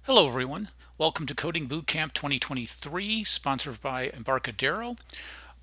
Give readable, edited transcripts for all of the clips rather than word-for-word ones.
Hello everyone, welcome to Coding Bootcamp 2023, sponsored by Embarcadero.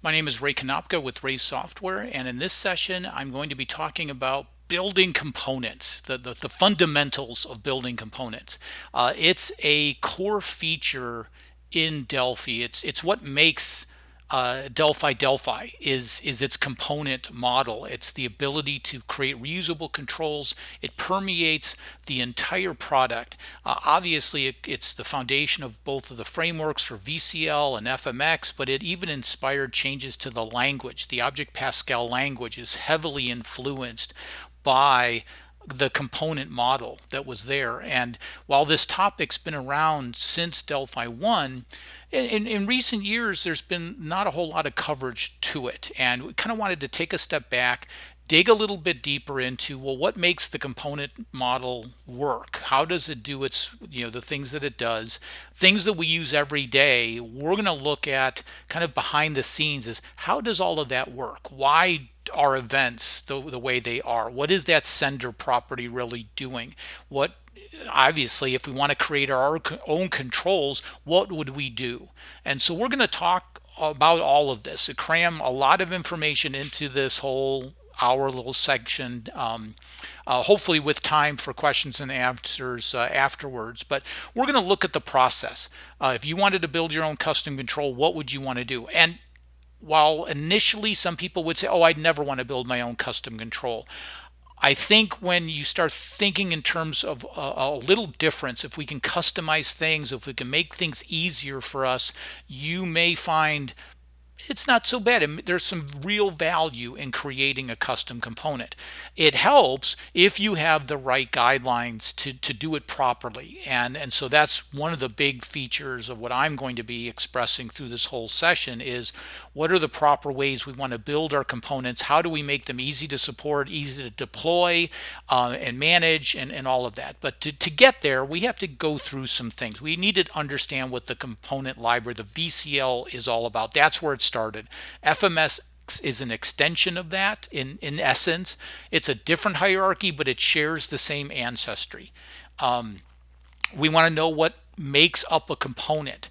My name is Ray Konopka with Raize Software, and in this session I'm going to be talking about building components, the fundamentals of building components. It's a core feature in Delphi. It's what makes Delphi is its component model. It's the ability to create reusable controls. It permeates the entire product. Obviously, it's the foundation of both of the frameworks for VCL and FMX, but it even inspired changes to the language. The Object Pascal language is heavily influenced by the component model that was there. And while this topic's been around since Delphi 1, in recent years, there's been not a whole lot of coverage to it. And we kind of wanted to take a step back, dig a little bit deeper into, well, what makes the component model work? How does it do its, the things that it does, things that we use every day? We're going to look at kind of behind the scenes is how does all of that work? Why are events the way they are? What is that sender property really doing? What obviously, if we want to create our own controls, what would we do? And so we're going to talk about all of this, cram a lot of information into this whole hour little section, hopefully with time for questions and answers afterwards. But we're going to look at the process. If you wanted to build your own custom control, what would you want to do? And while initially some people would say, oh, I'd never want to build my own custom control, I think when you start thinking in terms of a little difference, if we can customize things, if we can make things easier for us, you may find it's not so bad. There's some real value in creating a custom component. It helps if you have the right guidelines to do it properly. And so that's one of the big features of what I'm going to be expressing through this whole session is what are the proper ways we want to build our components? How do we make them easy to support, easy to deploy, and manage, and all of that. But to get there, we have to go through some things. We need to understand what the component library, the VCL, is all about. That's where it started. FMS is an extension of that in essence. It's a different hierarchy, but it shares the same ancestry. We want to know what makes up a component.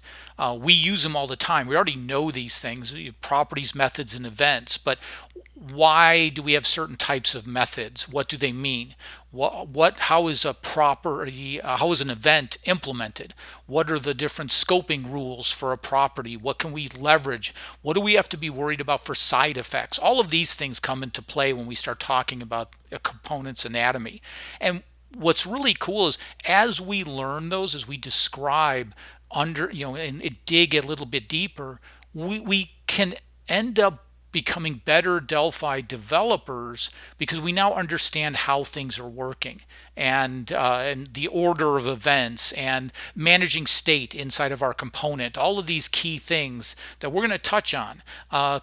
We use them all the time. We already know these things, properties, methods, and events, but why do we have certain types of methods? What do they mean? How is a property, how is an event implemented? What are the different scoping rules for a property? What can we leverage? What do we have to be worried about for side effects? All of these things come into play when we start talking about a component's anatomy. And what's really cool is as we learn those, as we describe and dig a little bit deeper, we can end up becoming better Delphi developers because we now understand how things are working and the order of events and managing state inside of our component. All of these key things that we're going to touch on.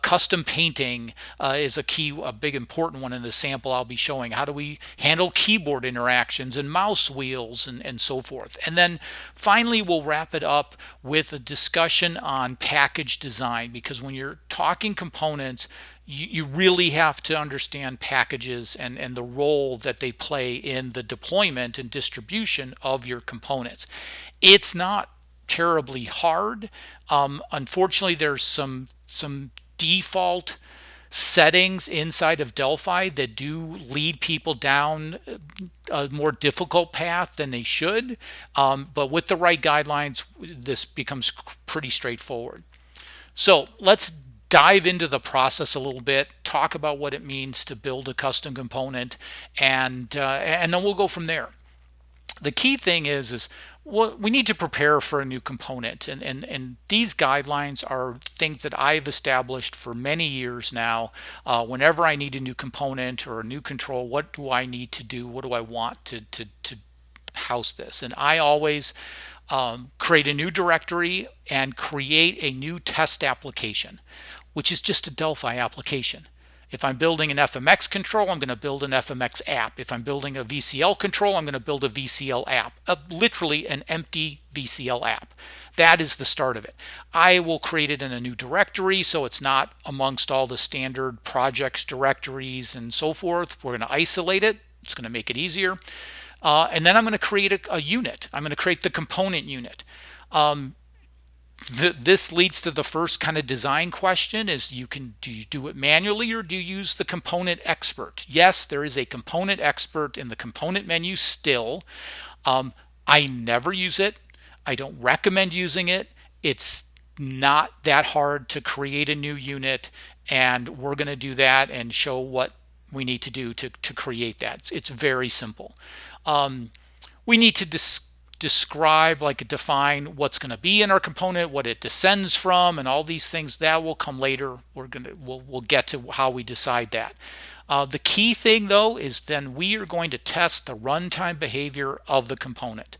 Custom painting is a big important one in the sample I'll be showing. How do we handle keyboard interactions and mouse wheels and so forth. And then finally we'll wrap it up with a discussion on package design, because when you're talking components, you really have to understand packages and the role that they play in the deployment and distribution of your components. It's not terribly hard. Unfortunately, there's some default settings inside of Delphi that do lead people down a more difficult path than they should. But with the right guidelines, this becomes pretty straightforward. So let's dive into the process a little bit, talk about what it means to build a custom component, and then we'll go from there. The key thing is well, we need to prepare for a new component, and these guidelines are things that I've established for many years now. Whenever I need a new component or a new control, what do I need to do? What do I want to house this? And I always create a new directory and create a new test application, which is just a Delphi application. If I'm building an FMX control, I'm going to build an FMX app. If I'm building a VCL control, I'm going to build a VCL app, literally an empty VCL app. That is the start of it. I will create it in a new directory so it's not amongst all the standard projects directories and so forth. We're going to isolate it. It's going to make it easier. And then I'm going to create a unit. I'm going to create the component unit. This leads to the first kind of design question is do you do it manually or do you use the component expert? Yes, there is a component expert in the component menu still. I never use it. I don't recommend using it. It's not that hard to create a new unit, and we're going to do that and show what we need to do to create that. It's very simple. We need to describe, like define what's going to be in our component, what it descends from, and all these things. That will come later. We'll get to how we decide that. The key thing though is then we are going to test the runtime behavior of the component.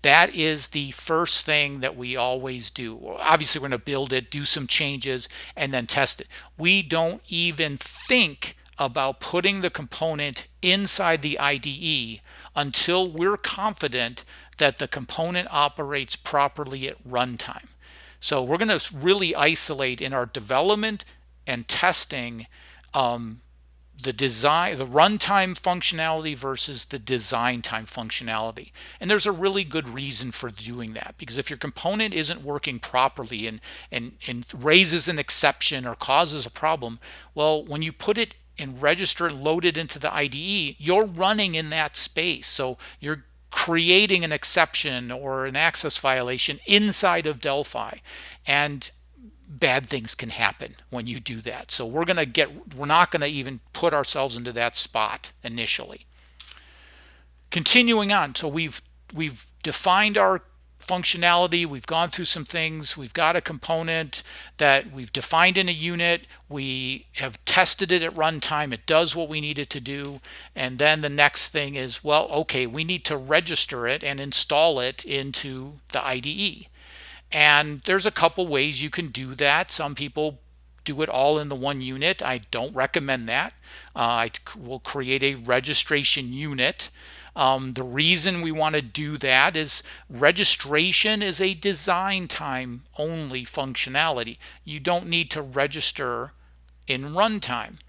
That is the first thing that we always do. Obviously, we're going to build it, do some changes, and then test it. We don't even think about putting the component inside the IDE until we're confident that the component operates properly at runtime. So we're going to really isolate in our development and testing the runtime functionality versus the design time functionality. And there's a really good reason for doing that, because if your component isn't working properly and raises an exception or causes a problem, well, when you put it and register and load it into the IDE, you're running in that space. So you're creating an exception or an access violation inside of Delphi, and bad things can happen when you do that. So we're not going to even put ourselves into that spot initially. Continuing on, so we've defined our functionality, we've gone through some things, we've got a component that we've defined in a unit, we have tested it at runtime, it does what we need it to do, and then the next thing is, well, okay, we need to register it and install it into the IDE. And there's a couple ways you can do that. Some people do it all in the one unit. I don't recommend that. I will create a registration unit. The reason we want to do that is registration is a design time only functionality. You don't need to register in runtime.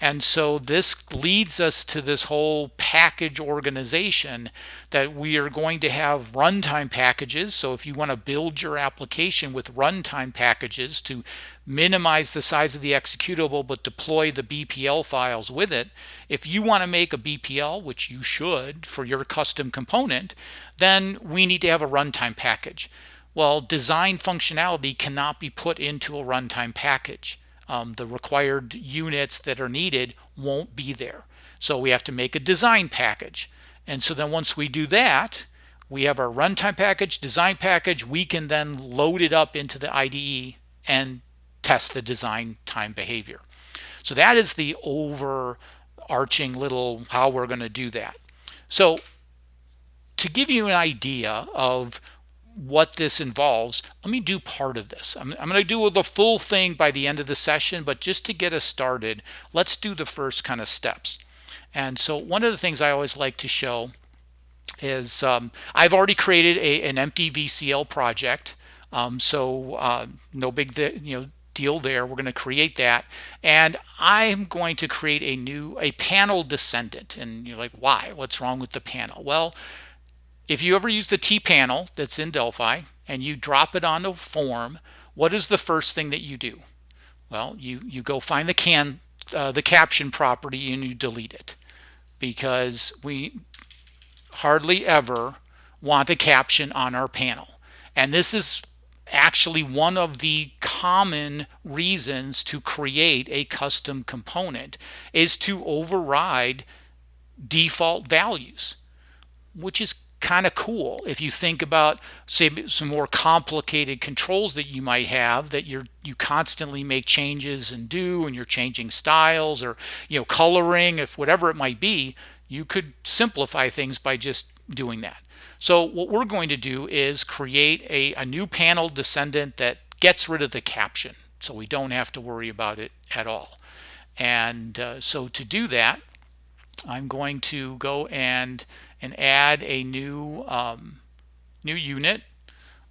And so this leads us to this whole package organization that we are going to have runtime packages. So if you want to build your application with runtime packages to minimize the size of the executable but deploy the BPL files with it, if you want to make a BPL, which you should for your custom component, then we need to have a runtime package. Well, design functionality cannot be put into a runtime package. The required units that are needed won't be there. So we have to make a design package. And so then once we do that, we have our runtime package, design package, we can then load it up into the IDE and test the design time behavior. So that is the overarching little how we're going to do that. So to give you an idea of what this involves, let me do part of this. I'm going to do the full thing by the end of the session, but just to get us started, let's do the first kind of steps. And so one of the things I always like to show is I've already created an empty VCL project, no big deal there. We're going to create that, and I'm going to create a panel descendant. And you're like, why? What's wrong with the panel? Well, if you ever use the T panel that's in Delphi and you drop it on a form, what is the first thing that you do? Well, you go find the caption property and you delete it, because we hardly ever want a caption on our panel. And this is actually one of the common reasons to create a custom component, is to override default values, which is kind of cool if you think about, say, some more complicated controls that you might have that you constantly make changes and you're changing styles or coloring, if whatever it might be. You could simplify things by just doing that. So what we're going to do is create a new panel descendant that gets rid of the caption, so we don't have to worry about it at all. And so to do that, I'm going to go and add a new unit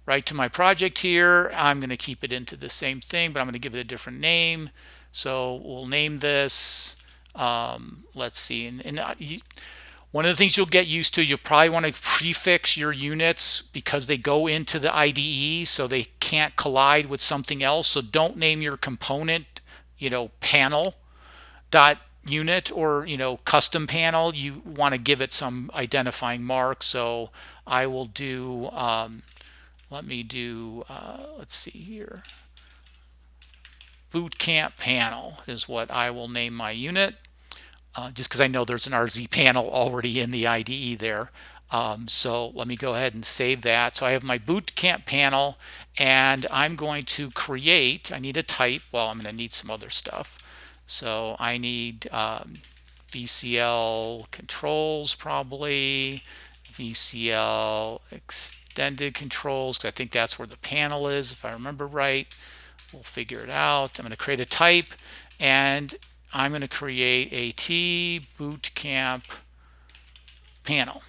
right to my project here. I'm going to keep it into the same thing, but I'm going to give it a different name. So we'll name this, let's see, One of the things you'll get used to, you'll probably want to prefix your units because they go into the IDE, so they can't collide with something else. So don't name your component, panel dot unit or custom panel. You want to give it some identifying mark. So I will do let's see here, Bootcamp panel is what I will name my unit, just because I know there's an RZ panel already in the IDE there. So let me go ahead and save that. So I have my Bootcamp panel, and I'm going to create, I need a type, well, I'm going to need some other stuff. So I need VCL controls, probably VCL extended controls, because I think that's where the panel is, if I remember right. We'll figure it out. I'm going to create a type, and I'm going to create a T Bootcamp panel.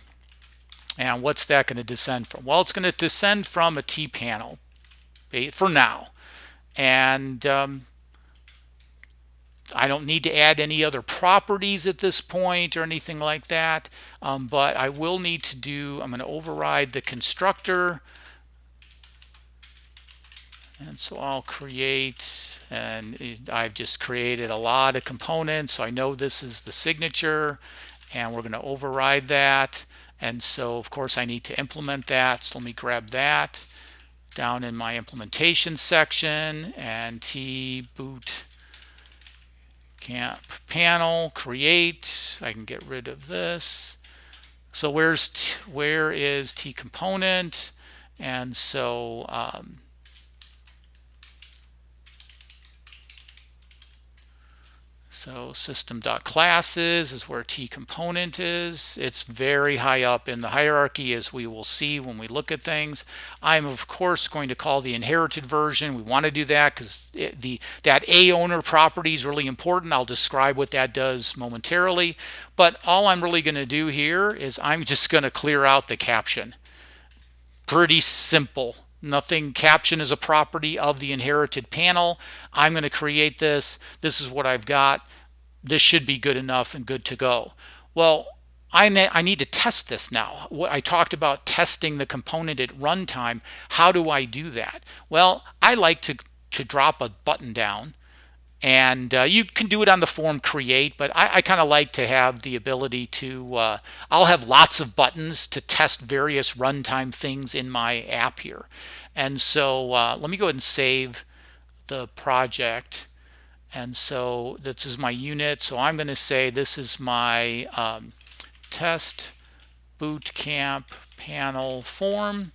And what's that going to descend from? Well, it's going to descend from a T panel for now. And I don't need to add any other properties at this point or anything like that. But I will need to do, I'm going to override the constructor. And so I'll create, and I've just created a lot of components. So I know this is the signature, and we're going to override that. And so, of course, I need to implement that. So let me grab that down in my implementation section, and T Bootcamp panel, create. I can get rid of this. So where is T component? And so so system.classes is where T component is. It's very high up in the hierarchy, as we will see when we look at things. I'm of course going to call the inherited version. We want to do that because that A owner property is really important. I'll describe what that does momentarily. But all I'm really going to do here is I'm just going to clear out the caption. Pretty simple. Nothing. Caption is a property of the inherited panel. I'm going to create this. This is what I've got. This should be good enough and good to go. Well, I need to test this now. I talked about testing the component at runtime. How do I do that? Well, I like to drop a button down, and you can do it on the form create, but I kind of like to have the ability to, I'll have lots of buttons to test various runtime things in my app here. And so let me go ahead and save the project. And so this is my unit. So I'm going to say this is my test Bootcamp panel form.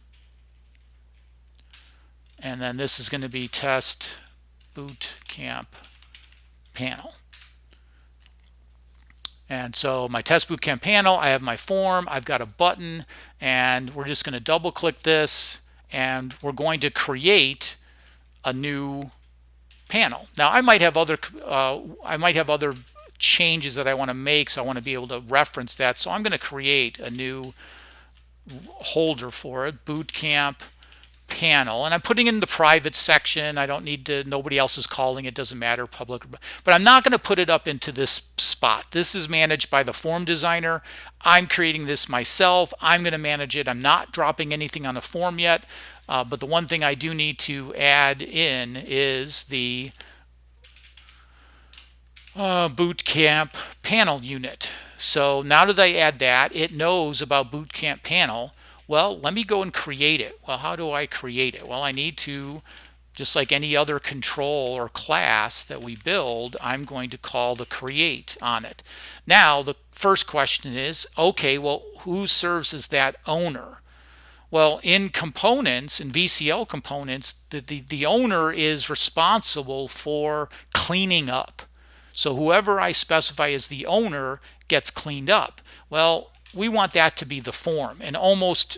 And then this is going to be test Bootcamp panel. And so my test Bootcamp panel, I have my form, I've got a button, and we're just going to double click this, and we're going to create a new panel. Now I might have other changes that I want to make, so I want to be able to reference that. So I'm going to create a new holder for it, Bootcamp panel, and I'm putting it in the private section. I don't need to, nobody else is calling it, doesn't matter, public, but I'm not going to put it up into this spot. This is managed by the form designer. I'm creating this myself. I'm going to manage it. I'm not dropping anything on the form yet, but the one thing I do need to add in is the Bootcamp panel unit. So now that I add that, it knows about Bootcamp panel. Well, let me go and create it. Well, how do I create it? Well, I need to, just like any other control or class that we build, I'm going to call the create on it. Now, the first question is, okay, well, who serves as that owner? Well, in components, in VCL components, the owner is responsible for cleaning up. So whoever I specify as the owner gets cleaned up. Well, we want that to be the form, and almost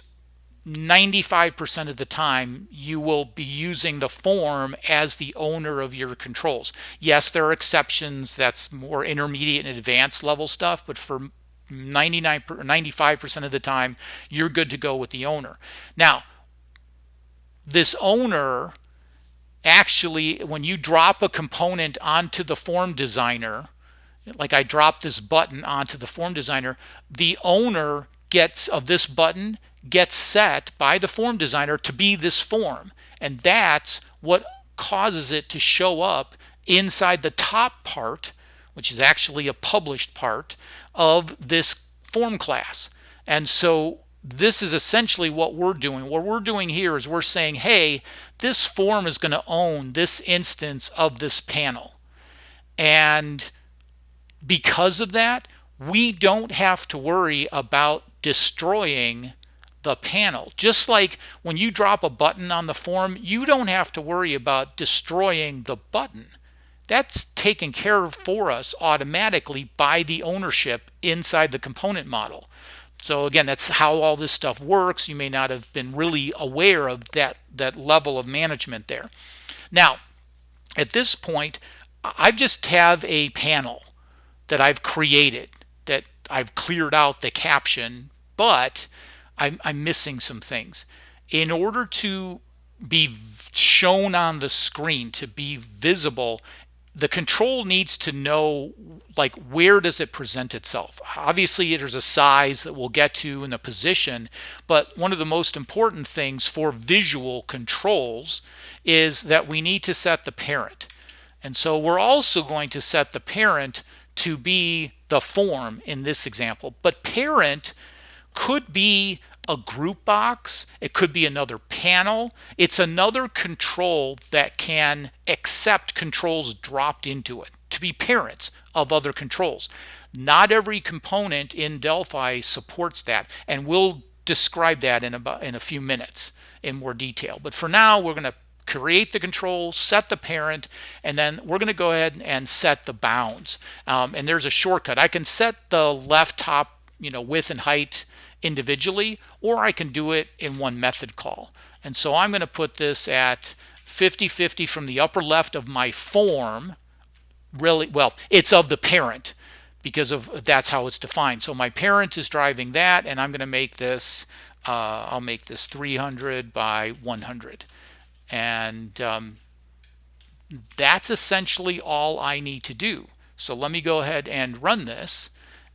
95% of the time you will be using the form as the owner of your controls. Yes, there are exceptions, that's more intermediate and advanced level stuff, but for 99 or 95% of the time you're good to go with the owner. Now, this owner actually, when you drop a component onto the form designer, like I drop this button onto the form designer, the owner gets of this button gets set by the form designer to be this form. And that's what causes it to show up inside the top part, which is actually a published part of this form class. And so this is essentially what we're doing. What we're doing here is we're saying, hey, this form is going to own this instance of this panel. And because of that, we don't have to worry about destroying the panel. Just like when you drop a button on the form, you don't have to worry about destroying the button. That's taken care of for us automatically by the ownership inside the component model. So again, that's how all this stuff works. You may not have been really aware of that level of management there. Now, at this point, I just have a panel that I've created, that I've cleared out the caption, but I'm missing some things. In order to be shown on the screen, to be visible, the control needs to know, like, where does it present itself. Obviously there's a size that we'll get to and a position, but one of the most important things for visual controls is that we need to set the parent. And so we're also going to set the parent to be the form in this example. But parent could be a group box, it could be another panel. It's another control that can accept controls dropped into it to be parents of other controls. Not every component in Delphi supports that, and we'll describe that in a few minutes in more detail. But for now, we're going to create the control, set the parent, and then we're going to go ahead and set the bounds. And there's a shortcut. I can set the left top, width and height individually, or I can do it in one method call. And so I'm going to put this at 50-50 from the upper left of my form. Really, well, it's of the parent because of that's how it's defined. So my parent is driving that, and I'm going to make this, I'll make this 300 by 100. And that's essentially all I need to do. So let me go ahead and run this.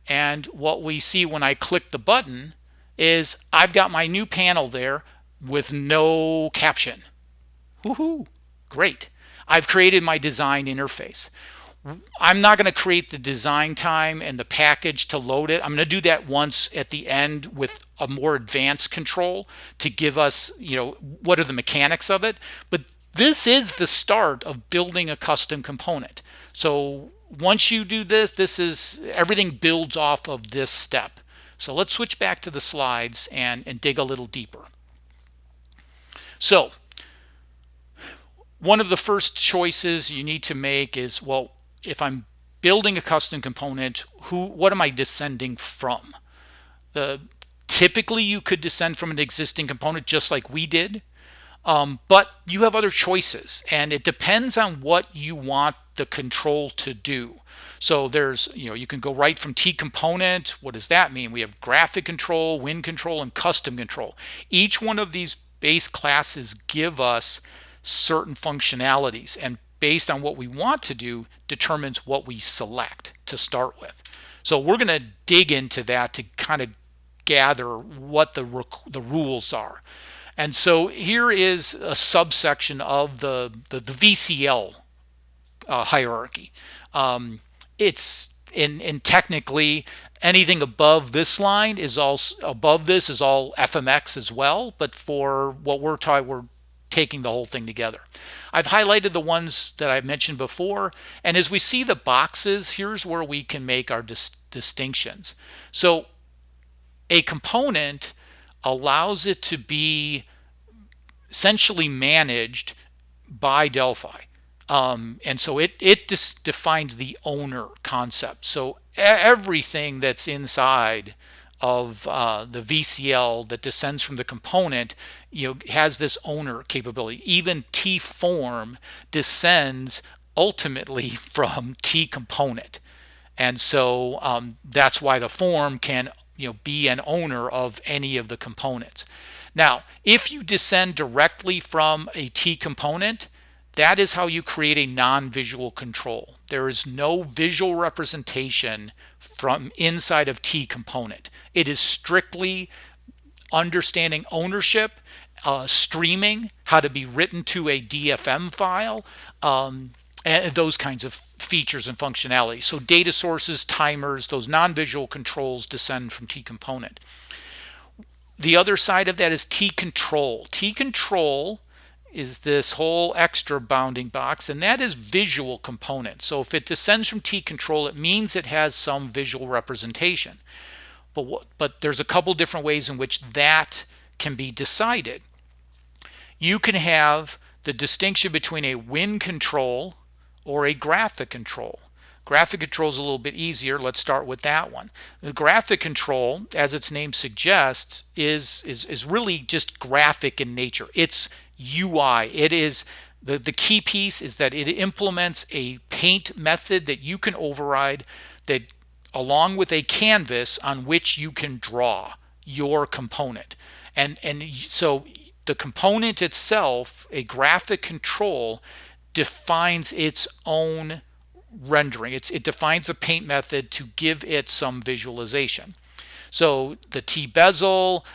And what we see when I click the button is I've got my new panel there with no caption. Woohoo! Great. I've created my design interface. I'm not going to create the design time and the package to load it. I'm going to do that once at the end with a more advanced control to give us, what are the mechanics of it. But this is the start of building a custom component. So once you do this, everything builds off of this step. So let's switch back to the slides and dig a little deeper. So one of the first choices you need to make is, well, if I'm building a custom component, what am I descending from? Typically, you could descend from an existing component just like we did, but you have other choices, and it depends on what you want the control to do. So there's, you can go right from T component. What does that mean? We have graphic control, wind control, and custom control. Each one of these base classes give us certain functionalities, and based on what we want to do determines what we select to start with. So we're going to dig into that to kind of gather what the rules are. And so here is a subsection of the VCL hierarchy. It's in technically anything above this line is all above this is all FMX as well, but for what we're taking the whole thing together. I've highlighted the ones that I mentioned before, and as we see the boxes, here's where we can make our distinctions. So a component allows it to be essentially managed by Delphi. And so it just defines the owner concept. So everything that's inside of the VCL that descends from the component, has this owner capability. Even T form descends ultimately from T component, and so that's why the form can be an owner of any of the components. Now, if you descend directly from a T component, that is how you create a non-visual control. There is no visual representation from inside of T component. It is strictly understanding ownership, streaming, how to be written to a DFM file, and those kinds of features and functionality. So data sources, timers, those non-visual controls descend from T component. The other side of that is T control. T control is this whole extra bounding box, and that is visual component. So if it descends from T control, it means it has some visual representation. But there's a couple different ways in which that can be decided. You can have the distinction between a win control or a graphic control. Graphic control is a little bit easier. Let's start with that one. The graphic control, as its name suggests, is really just graphic in nature. It's UI. It is the key piece is that it implements a paint method that you can override, that along with a canvas on which you can draw your component. And so the component itself, a graphic control, defines its own rendering. It defines the paint method to give it some visualization. So the T bezel,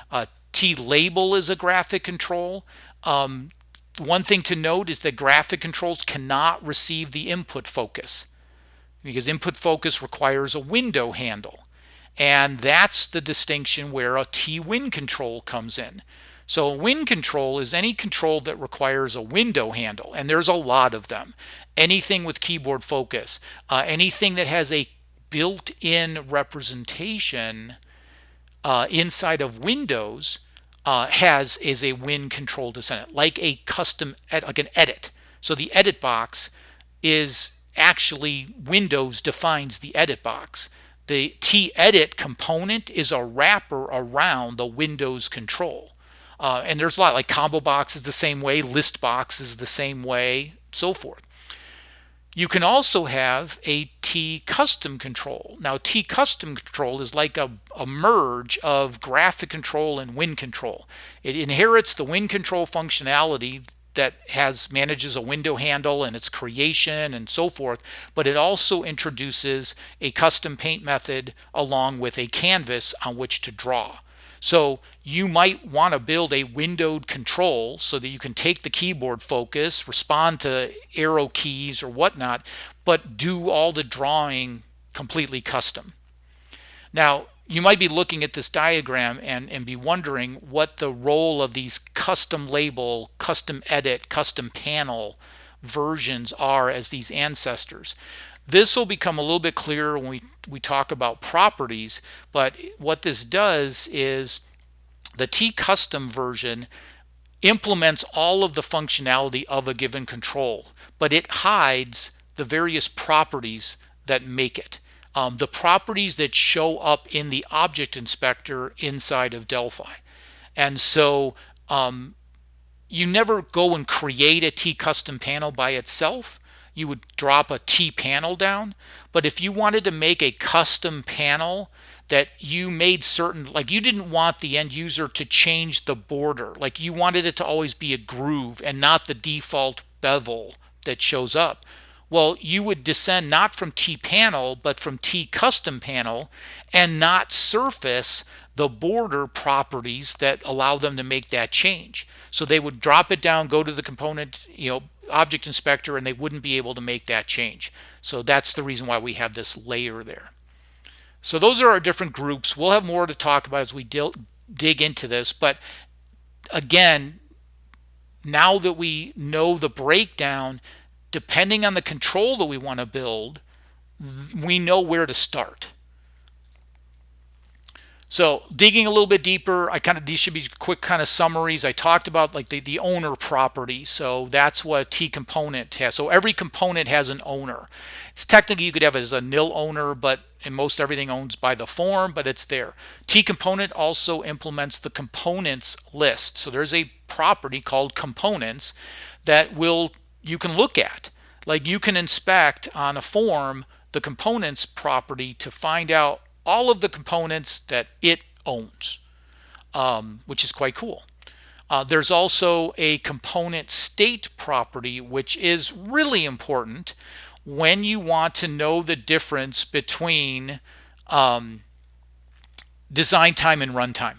T label is a graphic control. One thing to note is that graphic controls cannot receive the input focus, because input focus requires a window handle. And that's the distinction where a T-win control comes in. So a win control is any control that requires a window handle, and there's a lot of them. Anything with keyboard focus, anything that has a built-in representation inside of Windows is a win control descendant, like a custom, like an edit. So the edit box is actually Windows defines the edit box. The T-edit component is a wrapper around the Windows control. And there's a lot, like combo box is the same way, list box is the same way, so forth. You can also have a T custom control. Now T custom control is like a merge of graphic control and win control. It inherits the win control functionality that manages a window handle and its creation and so forth, but it also introduces a custom paint method along with a canvas on which to draw. So you might want to build a windowed control so that you can take the keyboard focus, respond to arrow keys or whatnot, but do all the drawing completely custom. Now, you might be looking at this diagram and be wondering what the role of these custom label, custom edit, custom panel versions are as these ancestors. This will become a little bit clearer when we talk about properties, but what this does is the T-Custom version implements all of the functionality of a given control, but it hides the various properties that make it. The properties that show up in the object inspector inside of Delphi. And so you never go and create a T-Custom panel by itself. You would drop a T panel down, but if you wanted to make a custom panel that you made certain, like you didn't want the end user to change the border, like you wanted it to always be a groove and not the default bevel that shows up, well, you would descend not from T panel but from T custom panel and not surface the border properties that allow them to make that change. So they would drop it down, go to the component, object inspector, and they wouldn't be able to make that change. So that's the reason why we have this layer there. So those are our different groups. We'll have more to talk about as we dig into this, but again, now that we know the breakdown, depending on the control that we want to build, we know where to start. So digging a little bit deeper, these should be quick kind of summaries. I talked about like the owner property. So that's what T component has. So every component has an owner. It's technically you could have it as a nil owner, but in most everything owns by the form, but it's there. T component also implements the components list. So there's a property called components that you can look at. Like you can inspect on a form the components property to find out all of the components that it owns, which is quite cool. There's also a component state property, which is really important. when you want to know the difference between design time and runtime.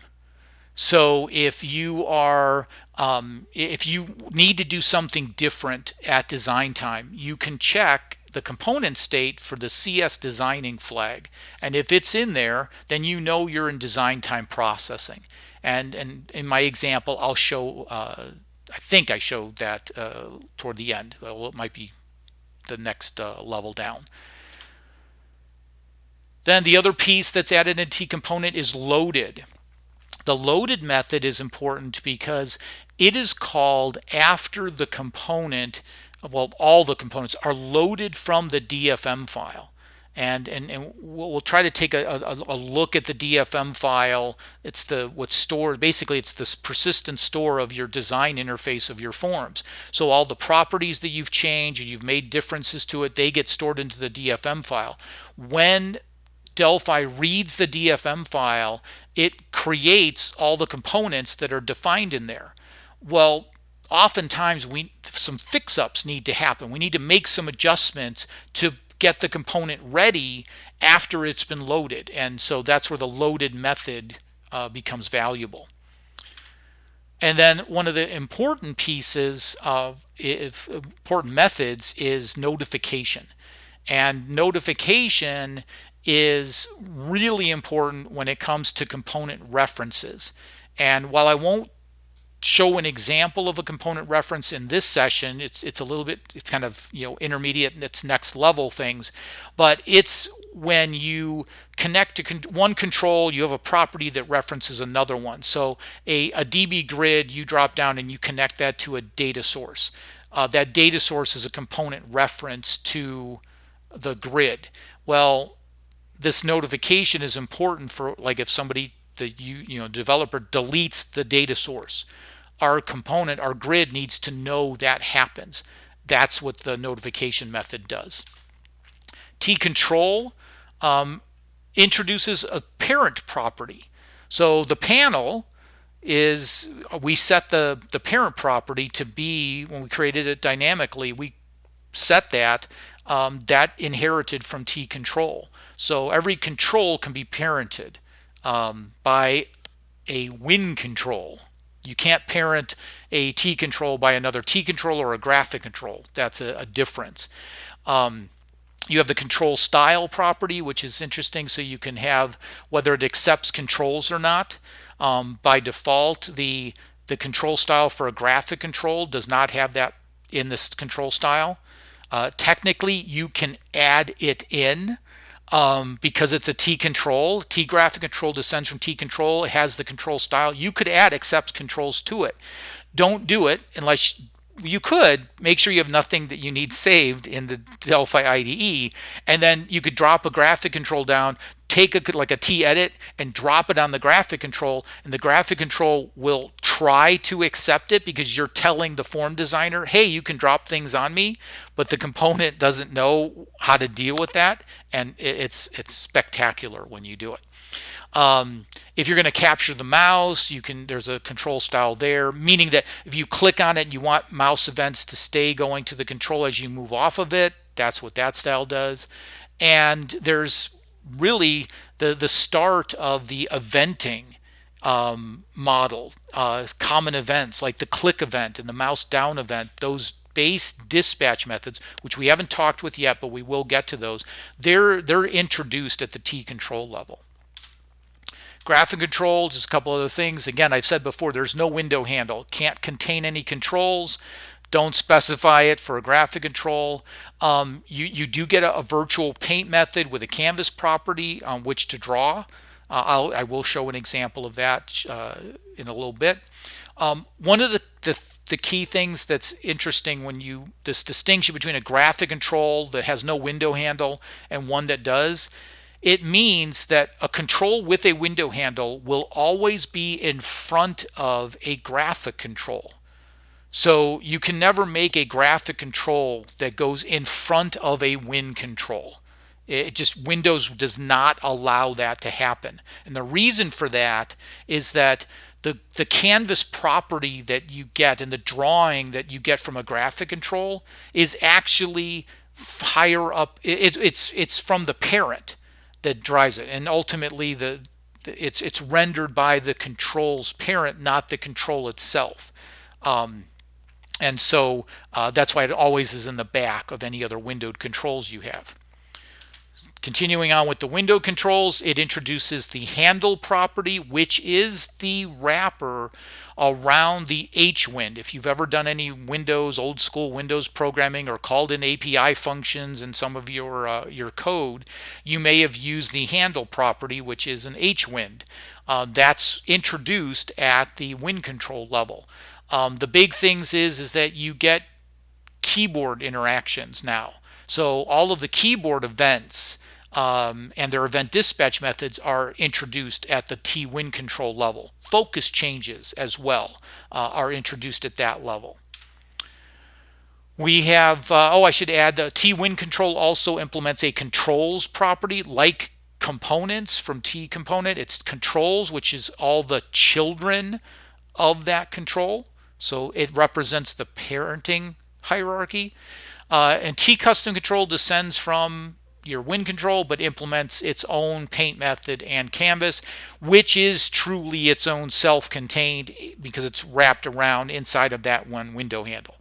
So if you need to do something different at design time, you can check the component state for the CS designing flag, and if it's in there, then you know you're in design time processing. And in my example, I'll show. I think I showed that toward the end. Well, it might be the next level down. Then the other piece that's added in T component is loaded. The loaded method is important because it is called after the component, well, all the components are loaded from the DFM file. And we'll try to take a look at the DFM file. It's what's stored. Basically, it's this persistent store of your design interface of your forms. So all the properties that you've changed and you've made differences to it, they get stored into the DFM file. When Delphi reads the DFM file, it creates all the components that are defined in there. Well, oftentimes some fix-ups need to happen. We need to make some adjustments to get the component ready after it's been loaded, and so that's where the loaded method becomes valuable. And then one of the important pieces of important methods is notification. And notification is really important when it comes to component references. And while I won't show an example of a component reference in this session, it's a little bit, it's kind of intermediate and it's next level things, but it's when you connect to one control, you have a property that references another one. So a DB grid, you drop down and you connect that to a data source. That data source is a component reference to the grid. Well, this notification is important for, like, if somebody, the developer deletes the data source, our grid needs to know that happens. That's what the notification method does. T-control introduces a parent property. So the panel is, we set the parent property to be, when we created it dynamically, we set that inherited from T-control. So every control can be parented by a win control. You can't parent a T control by another T control or a graphic control. That's a difference. You have the control style property, which is interesting. So you can have whether it accepts controls or not. By default, the control style for a graphic control does not have that in this control style. Technically, you can add it in. Because it's a T control, T graphic control descends from T control, it has the control style. You could add accepts controls to it. Don't do it unless you could. Make sure you have nothing that you need saved in the Delphi IDE, and then you could drop a graphic control down, take like a T edit and drop it on the graphic control, and the graphic control will try to accept it because you're telling the form designer, hey, you can drop things on me, but the component doesn't know how to deal with that, and it's spectacular when you do it. If you're going to capture the mouse, there's a control style there, meaning that if you click on it and you want mouse events to stay going to the control as you move off of it, that's what that style does. And there's really the start of the eventing model, common events like the click event and the mouse down event, those base dispatch methods, which we haven't talked with yet, but we will get to those. They're introduced at the T control level. Graphic control, just a couple other things. Again, I've said before, there's no window handle. Can't contain any controls. Don't specify it for a graphic control. You do get a virtual paint method with a canvas property on which to draw. I will show an example of that in a little bit. One of the key things that's interesting when this distinction between a graphic control that has no window handle and one that does, it means that a control with a window handle will always be in front of a graphic control. So you can never make a graphic control that goes in front of a win control. Windows does not allow that to happen. And the reason for that is that the canvas property that you get and the drawing that you get from a graphic control is actually higher up. It's from the parent that drives it, and ultimately it's rendered by the control's parent, not the control itself. And so that's why it always is in the back of any other windowed controls you have. Continuing on with the window controls, it introduces the handle property, which is the wrapper around the H-wind. If you've ever done any Windows, old school Windows programming, or called in API functions in some of your code, you may have used the handle property, which is an H-wind. That's introduced at the wind control level. The big things is that you get keyboard interactions now. So all of the keyboard events and their event dispatch methods are introduced at the T-wind control level. Focus changes as well are introduced at that level. We have, I should add, the T-wind control also implements a controls property like components from T component. It's controls, which is all the children of that control. So it represents the parenting hierarchy. And T custom control descends from your wind control, but implements its own paint method and canvas, which is truly its own self-contained because it's wrapped around inside of that one window handle.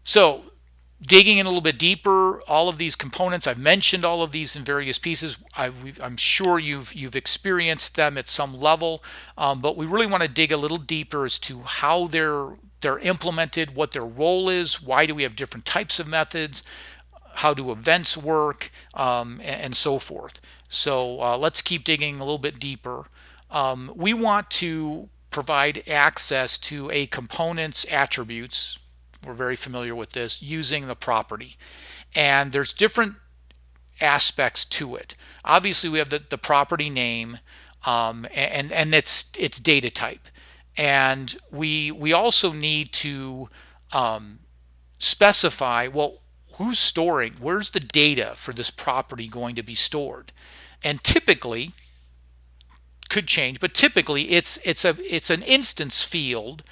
So digging in a little bit deeper, all of these components, I've mentioned all of these in various pieces. I'm sure you've experienced them at some level, but we really want to dig a little deeper as to how they're implemented, what their role is, why do we have different types of methods, how do events work, and so forth. So let's keep digging a little bit deeper. We want to provide access to a component's attributes. We're very familiar with this, using the property. And there's different aspects to it. Obviously, we have the property name, and its data type. And we also need to specify, well, who's storing, where's the data for this property going to be stored? And typically, could change, but typically it's an instance field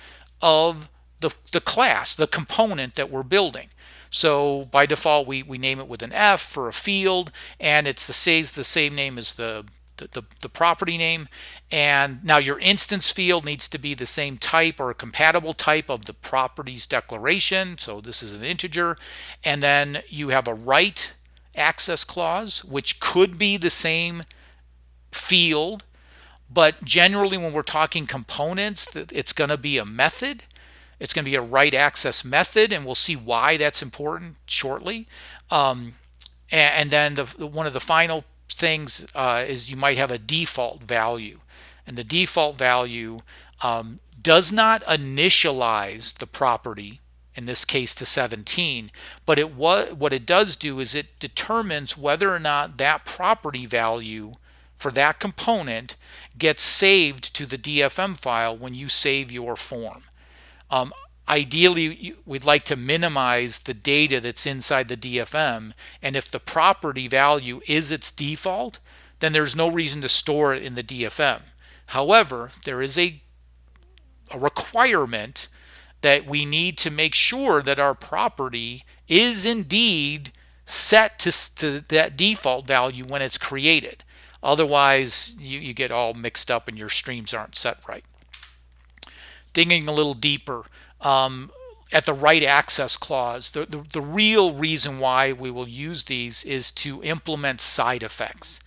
of the class, the component that we're building. So by default, we name it with an F for a field, and it stays the same name as the property name. And now your instance field needs to be the same type or a compatible type of the property's declaration. So this is an integer. And then you have a write access clause, which could be the same field, but generally when we're talking components, it's going to be a method. It's going to be a write access method, and we'll see why that's important shortly. And then one of the final things is you might have a default value, and the default value does not initialize the property, in this case to 17, but what it does do is it determines whether or not that property value for that component gets saved to the DFM file when you save your form. Ideally, we'd like to minimize the data that's inside the DFM, and if the property value is its default, then there's no reason to store it in the DFM. However, there is a requirement that we need to make sure that our property is indeed set to that default value when it's created. Otherwise, you get all mixed up and your streams aren't set right. Digging a little deeper, at the write access clause, the real reason why we will use these is to implement side effects.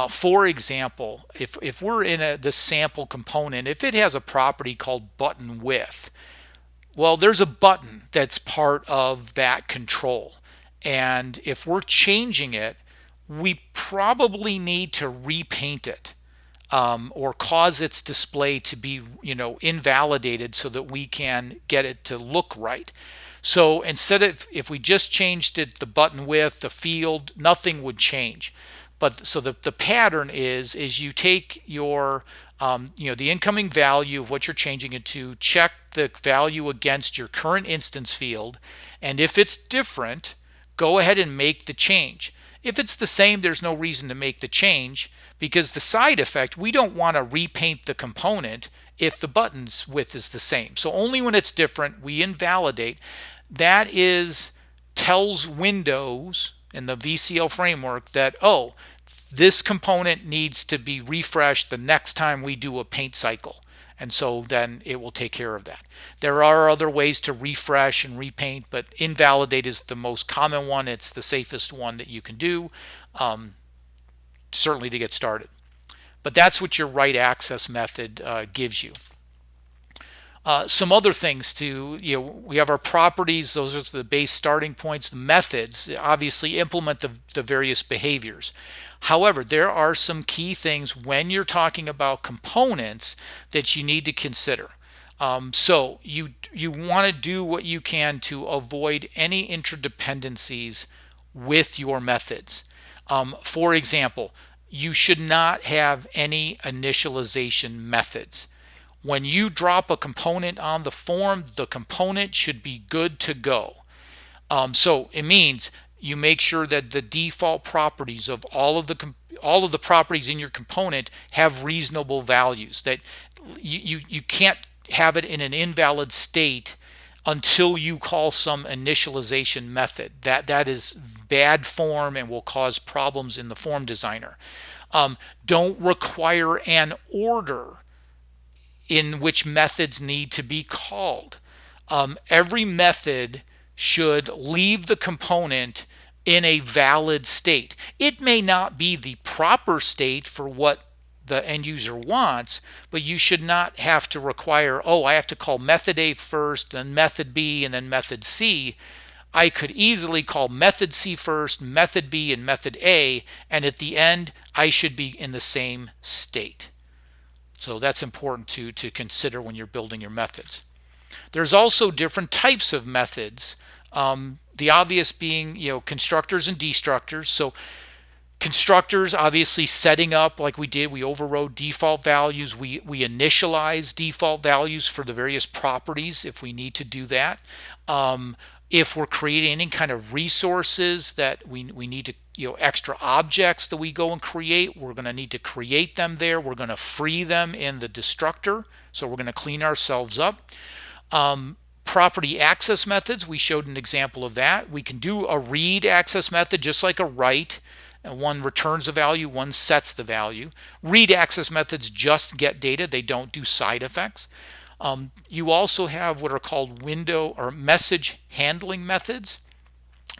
For example, if we're in the sample component, if it has a property called button width, well, there's a button that's part of that control. And if we're changing it, we probably need to repaint it. Or cause its display to be, invalidated so that we can get it to look right. So instead of, if we just changed it, the button width, the field, nothing would change. But so the pattern is you take your, the incoming value of what you're changing it to, check the value against your current instance field, and if it's different, go ahead and make the change. If it's the same, there's no reason to make the change, because the side effect, we don't want to repaint the component if the button's width is the same. So only when it's different, we invalidate. That is tells Windows in the VCL framework that, oh, this component needs to be refreshed the next time we do a paint cycle. And so then it will take care of that. There are other ways to refresh and repaint, but invalidate is the most common one. It's the safest one that you can do, certainly to get started. But that's what your write access method gives you. Some other things we have our properties. Those are the base starting points. The methods obviously implement the various behaviors. However, there are some key things when you're talking about components that you need to consider. So you want to do what you can to avoid any interdependencies with your methods. For example, you should not have any initialization methods. When you drop a component on the form, the component should be good to go. So it means you make sure that the default properties of all of the properties in your component have reasonable values. That you can't have it in an invalid state until you call some initialization method. That is bad form and will cause problems in the form designer. Don't require an order in which methods need to be called. Every method should leave the component in a valid state. It may not be the proper state for what the end user wants, but you should not have to require, oh, I have to call method A first, then method B, and then method C. I could easily call method C first, method B, and method A, and at the end, I should be in the same state. So that's important to consider when you're building your methods. There's also different types of methods. The obvious being, constructors and destructors. So constructors, obviously setting up like we did, we overrode default values. We initialize default values for the various properties if we need to do that. If we're creating any kind of resources that we need to, extra objects that we go and create, we're going to need to create them there. We're going to free them in the destructor. So we're going to clean ourselves up. Property access methods, we showed an example of that. We can do a read access method just like a write. And one returns a value, one sets the value. Read access methods just get data. They don't do side effects. You also have what are called window or message handling methods.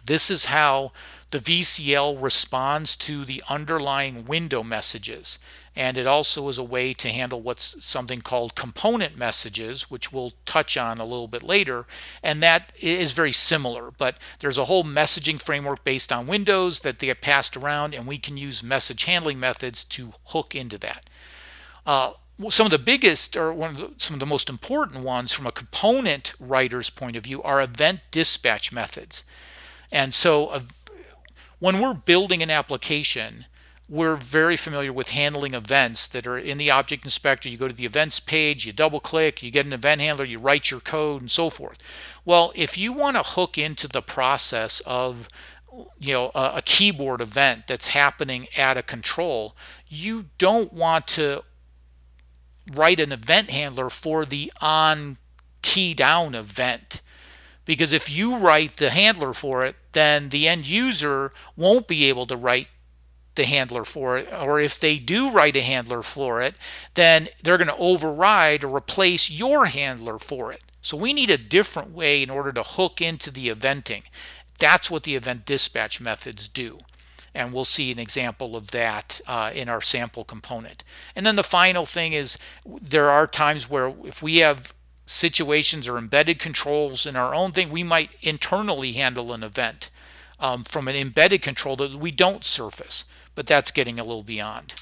This is how the VCL responds to the underlying window messages. And it also is a way to handle what's something called component messages, which we'll touch on a little bit later. And that is very similar, but there's a whole messaging framework based on Windows that they get passed around, and we can use message handling methods to hook into that. Some of the biggest, or some of the most important ones from a component writer's point of view, are event dispatch methods. And so when we're building an application, we're very familiar with handling events that are in the object inspector. You go to the events page, you double click, you get an event handler, you write your code, and so forth. Well, if you want to hook into the process of a keyboard event that's happening at a control, you don't want to write an event handler for the on key down event. Because if you write the handler for it, then the end user won't be able to write the handler for it. Or if they do write a handler for it, then they're going to override or replace your handler for it. So we need a different way in order to hook into the eventing. That's what the event dispatch methods do. And we'll see an example of that in our sample component. And then the final thing is there are times where if we have situations or embedded controls in our own thing, we might internally handle an event from an embedded control that we don't surface, but that's getting a little beyond.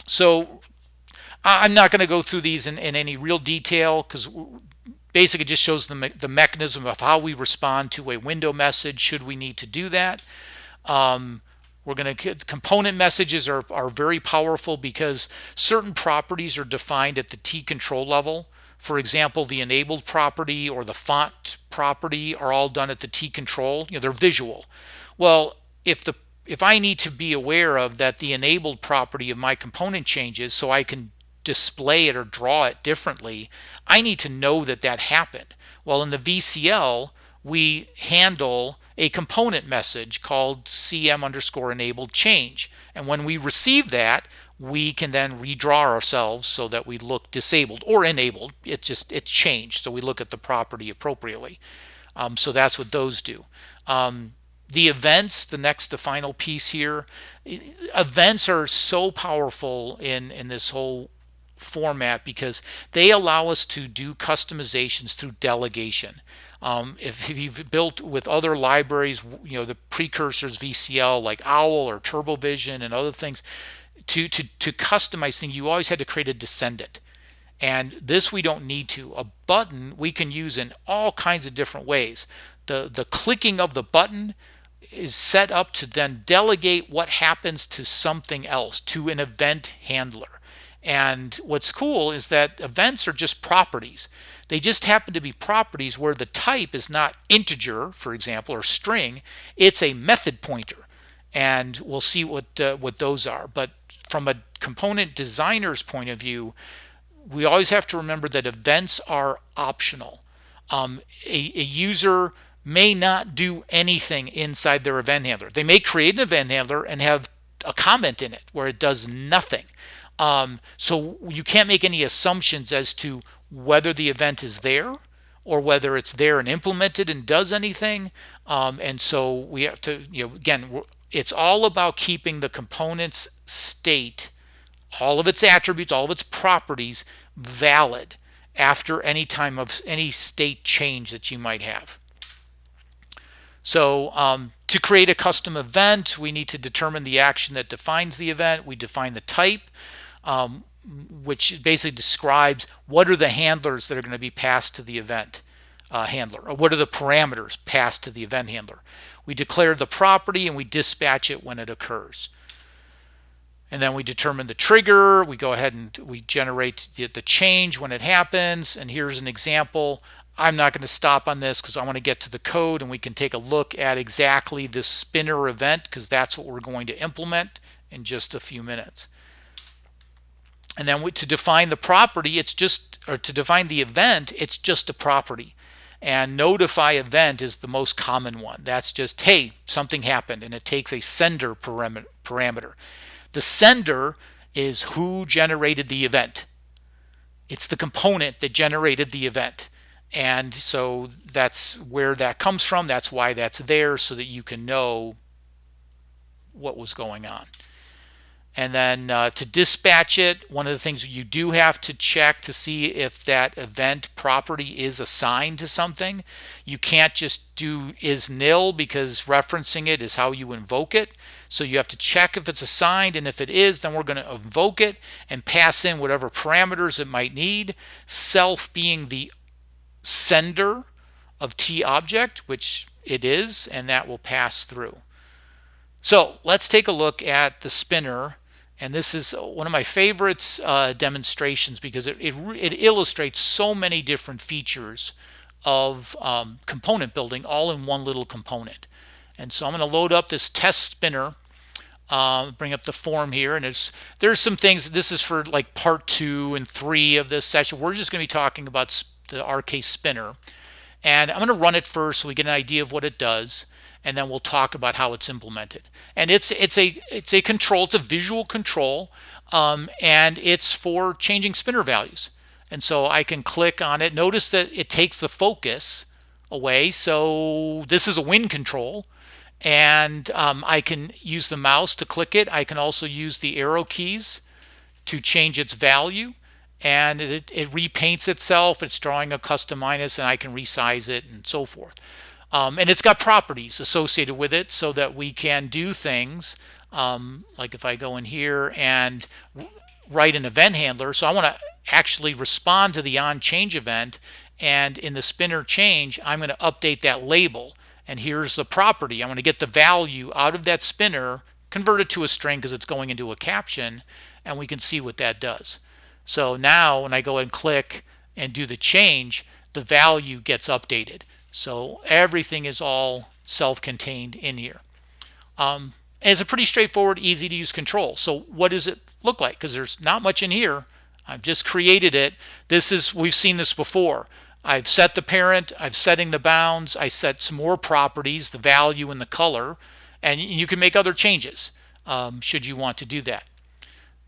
So I'm not going to go through these in any real detail because basically it just shows the mechanism of how we respond to a window message should we need to do that. Component messages are very powerful because certain properties are defined at the T control level. For example, the enabled property or the font property are all done at the T control. They're visual. Well, if I need to be aware of that the enabled property of my component changes so I can display it or draw it differently, I need to know that happened. Well, in the VCL, we handle a component message called CM_enabled change. And when we receive that, we can then redraw ourselves so that we look disabled or enabled. It's changed, so we look at the property appropriately. So that's what those do. The events, the final piece here, events are so powerful in this whole format because they allow us to do customizations through delegation. If you've built with other libraries, the precursors VCL like OWL or TurboVision and other things, to customize things, you always had to create a descendant. And this we don't need to. A button we can use in all kinds of different ways. The clicking of the button is set up to then delegate what happens to something else, to an event handler. And what's cool is that events are just properties. They just happen to be properties where the type is not integer, for example, or string. It's a method pointer. And we'll see what those are. But from a component designer's point of view, we always have to remember that events are optional. A user may not do anything inside their event handler. They may create an event handler and have a comment in it where it does nothing. So you can't make any assumptions as to whether the event is there or whether it's there and implemented and does anything. And so we have to, again, it's all about keeping the component's state, all of its attributes, all of its properties valid after any time of any state change that you might have. So to create a custom event, we need to determine the action that defines the event. We define the type, which basically describes what are the handlers that are going to be passed to the event handler, or what are the parameters passed to the event handler. We declare the property and we dispatch it when it occurs. And then we determine the trigger. We go ahead and we generate the change when it happens. And here's an example. I'm not going to stop on this because I want to get to the code, and we can take a look at exactly this spinner event because that's what we're going to implement in just a few minutes. And then to define the property, to define the event, it's just a property. And notify event is the most common one. That's just, hey, something happened, and it takes a sender parameter. The sender is who generated the event. It's the component that generated the event. And so that's where that comes from. That's why that's there, so that you can know what was going on. And then to dispatch it, one of the things you do have to check to see if that event property is assigned to something. You can't just do is nil because referencing it is how you invoke it. So you have to check if it's assigned, and if it is, then we're going to invoke it and pass in whatever parameters it might need. Self being the sender of TObject, which it is, and that will pass through. So let's take a look at the spinner. And this is one of my favorites demonstrations because it illustrates so many different features of component building all in one little component. And so I'm going to load up this test spinner, bring up the form here, and there's some things. This is for like part 2 and 3 of this session. We're just going to be talking about the RK spinner. And I'm going to run it first so we get an idea of what it does, and then we'll talk about how it's implemented. And it's a control, it's a visual control, and it's for changing spinner values. And so I can click on it. Notice that it takes the focus away. So this is a wind control, and I can use the mouse to click it. I can also use the arrow keys to change its value, and it repaints itself. It's drawing a custom minus, and I can resize it and so forth. And it's got properties associated with it so that we can do things like if I go in here and write an event handler. So I want to actually respond to the onChange event, and in the spinner change, I'm going to update that label. And here's the property. I want to get the value out of that spinner, convert it to a string because it's going into a caption, and we can see what that does. So now when I go and click and do the change, the value gets updated. So everything is all self-contained in here. And it's a pretty straightforward, easy to use control. So what does it look like? Because there's not much in here. I've just created it. We've seen this before. I've set the parent, I've setting the bounds, I set some more properties, the value and the color, and you can make other changes should you want to do that.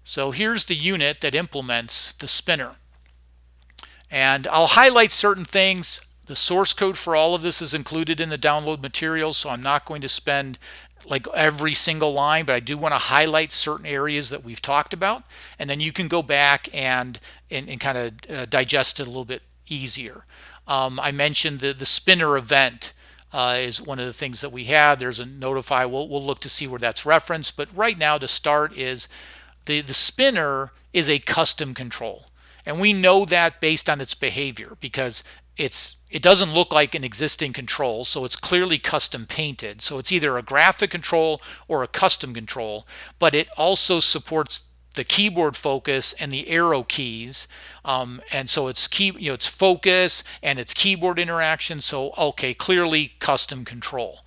So here's the unit that implements the spinner. And I'll highlight certain things. The source code for all of this is included in the download materials, so I'm not going to spend like every single line, but I do want to highlight certain areas that we've talked about, and then you can go back and kind of digest it a little bit easier. I mentioned the spinner event is one of the things that we have. There's a notify. We'll look to see where that's referenced, but right now to start is the spinner is a custom control. And we know that based on its behavior because it doesn't look like an existing control, so it's clearly custom painted. So it's either a graphic control or a custom control, but it also supports the keyboard focus and the arrow keys, and so it's it's focus and it's keyboard interaction. So okay, clearly custom control.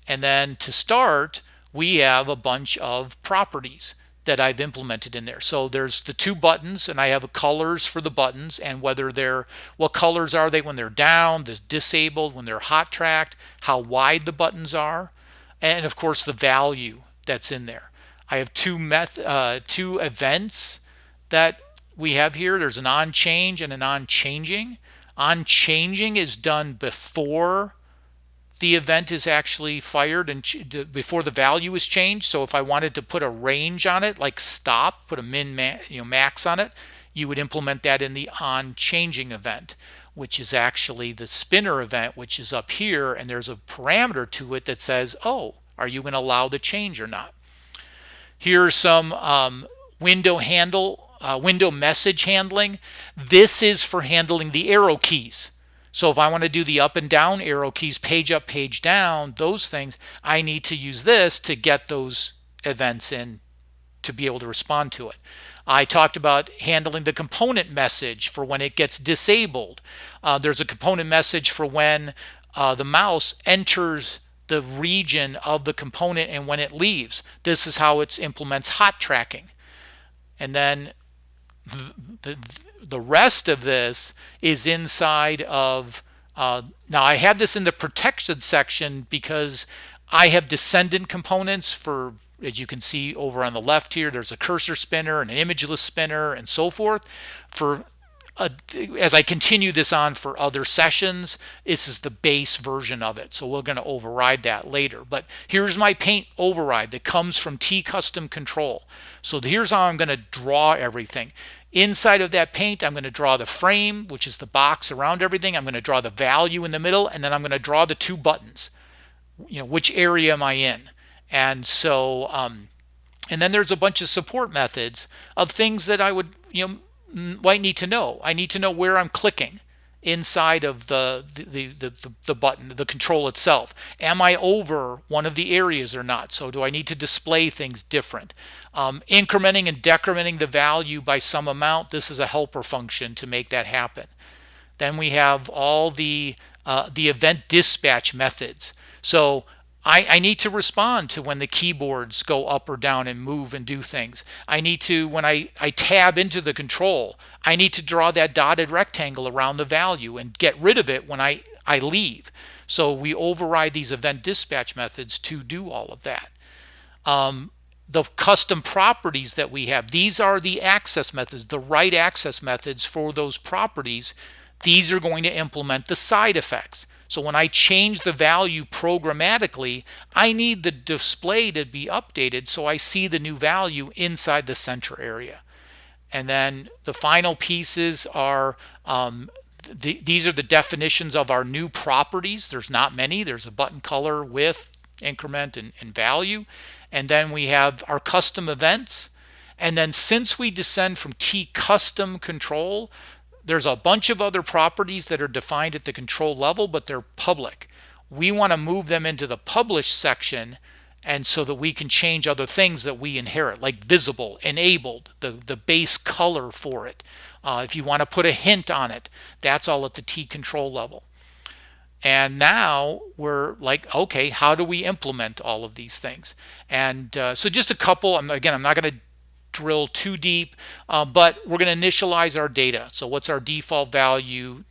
And then to start, we have a bunch of properties that I've implemented in there. So there's the two buttons, and I have colors for the buttons and what colors are they when they're down, this disabled, when they're hot tracked, how wide the buttons are, and of course the value that's in there. I have two events that we have here. There's an on change and an on changing. On changing is done before the event is actually fired and before the value is changed. So if I wanted to put a range on it, like stop, put a max on it, you would implement that in the on changing event, which is actually the spinner event, which is up here, and there's a parameter to it that says, oh, are you going to allow the change or not? Here's some window message handling. This is for handling the arrow keys. So if I want to do the up and down arrow keys, page up, page down, those things, I need to use this to get those events in to be able to respond to it. I talked about handling the component message for when it gets disabled. There's a component message for when the mouse enters the region of the component and when it leaves. This is how it implements hot tracking. And then the rest of this is inside of, now I have this in the protected section because I have descendant components for, as you can see over on the left here, there's a cursor spinner, an imageless spinner, and so forth. As I continue this on for other sessions, this is the base version of it. So we're going to override that later. But here's my paint override that comes from T Custom Control. So here's how I'm going to draw everything. Inside of that paint, I'm going to draw the frame, which is the box around everything. I'm going to draw the value in the middle, and then I'm going to draw the two buttons. Which area am I in? And so, and then there's a bunch of support methods of things that I would, might need to know. I need to know where I'm clicking inside of the button, the control itself. Am I over one of the areas or not? So do I need to display things different? Incrementing and decrementing the value by some amount. This is a helper function to make that happen. Then we have all the event dispatch methods. So I need to respond to when the keyboards go up or down and move and do things. I need to, when I tab into the control, I need to draw that dotted rectangle around the value and get rid of it when I leave. So we override these event dispatch methods to do all of that. The custom properties that we have, these are the access methods, the right access methods for those properties. These are going to implement the side effects. So when I change the value programmatically, I need the display to be updated so I see the new value inside the center area. And then the final pieces are, these are the definitions of our new properties. There's not many. There's a button color, width, increment, and value. And then we have our custom events. And then since we descend from T Custom Control, there's a bunch of other properties that are defined at the control level, but they're public. We want to move them into the publish section, and so that we can change other things that we inherit, like visible, enabled, the base color for it. If you want to put a hint on it, that's all at the T control level. And now we're like, okay, how do we implement all of these things? And so just a couple, again, I'm not going to drill too deep, but we're going to initialize our data. So what's our default value?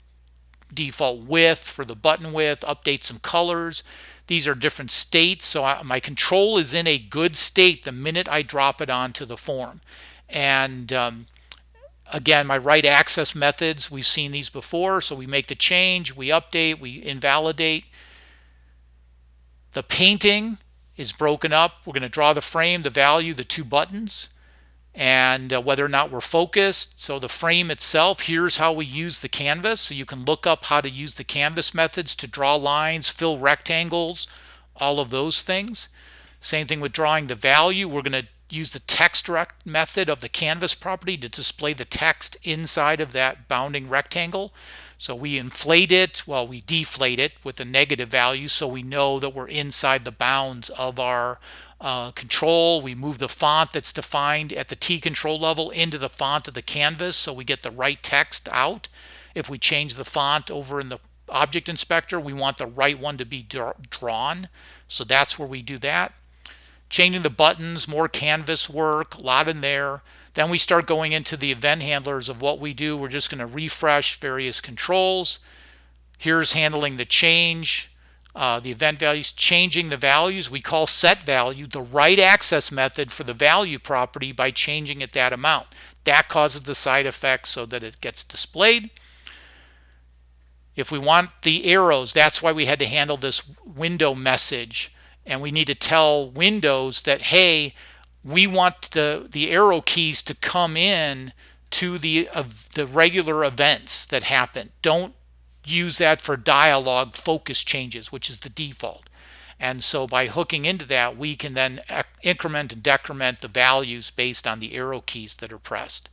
default width for the button width, update some colors. These are different states, so my control is in a good state the minute I drop it onto the form. And again, my right access methods, we've seen these before, so we make the change, we update, we invalidate. The painting is broken up. We're going to draw the frame, the value, the two buttons, and whether or not we're focused. So the frame itself, here's how we use the canvas. So you can look up how to use the canvas methods to draw lines, fill rectangles, all of those things. Same thing with drawing the value. We're going to use the text method of the canvas property to display the text inside of that bounding rectangle. So we inflate it, well, we deflate it with a negative value so we know that we're inside the bounds of our control. We move the font that's defined at the T control level into the font of the canvas so we get the right text out. If we change the font over in the object inspector, we want the right one to be drawn. So that's where we do that. Changing the buttons, more canvas work, a lot in there. Then we start going into the event handlers of what we do. We're just going to refresh various controls. Here's handling the change, the event values, changing the values. We call set value the right access method for the value property by changing it that amount. That causes the side effect so that it gets displayed. If we want the arrows, that's why we had to handle this window message. And we need to tell Windows that, hey, we want the arrow keys to come in to the regular events that happen. Don't use that for dialog focus changes, which is the default. And so by hooking into that, we can then increment and decrement the values based on the arrow keys that are pressed.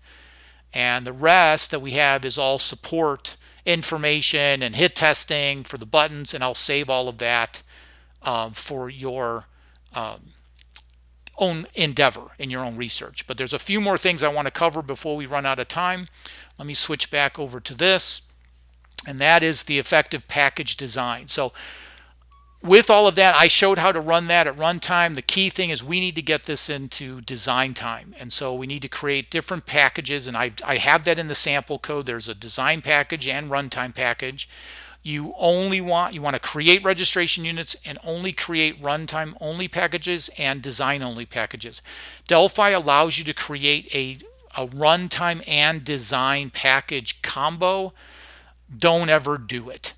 And the rest that we have is all support information and hit testing for the buttons, and I'll save all of that for your own endeavor in your own research. But there's a few more things I want to cover before we run out of time. Let me switch back over to this, and that is the effective package design. So with all of that, I showed how to run that at runtime. The key thing is we need to get this into design time, and so we need to create different packages, and I have that in the sample code. There's a design package and runtime package. You want to create registration units and only create runtime only packages and design only packages. Delphi allows you to create a runtime and design package combo. Don't ever do it.